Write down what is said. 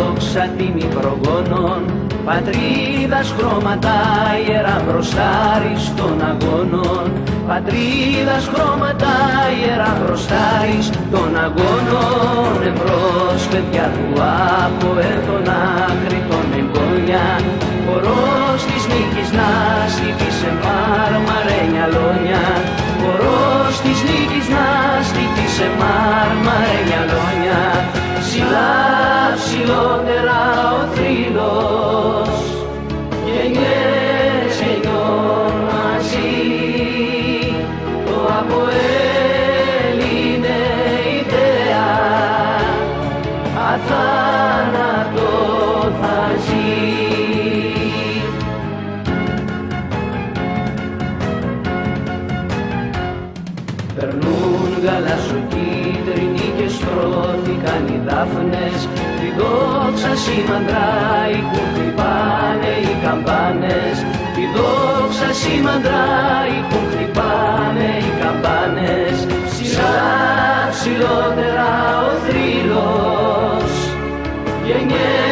δόξα τιμή προγόνων, πατρίδας χρώματα ιερά μπροστάρις των αγώνων, πατρίδας χρώματα ιερά μπροστάρις των αγώνων. Εμπρός παιδιά του από τον άκρη των εγγόνια, χορός της νίκης να στηθεί σε μάρμαρένια λόνια, χορός της νίκης να στηθεί σε μάρμαρένια λόνια. Ψηλά ψηλότερα ο θρύλος, γενιές γενιών μαζί, το ΑΠΟΕΛ είναι ιδέα, αθάνατο θα ζει. Περνούν γαλαζοκίτρινοι και στρώθηκαν οι δάφνες, τη δόξα σήμαντρα ηχούν χτυπάνε οι καμπάνες, τη δόξα σήμαντρα ηχούν χτυπάνε οι καμπάνες. Ψηλά ψηλότερα ο θρύλος, γενιές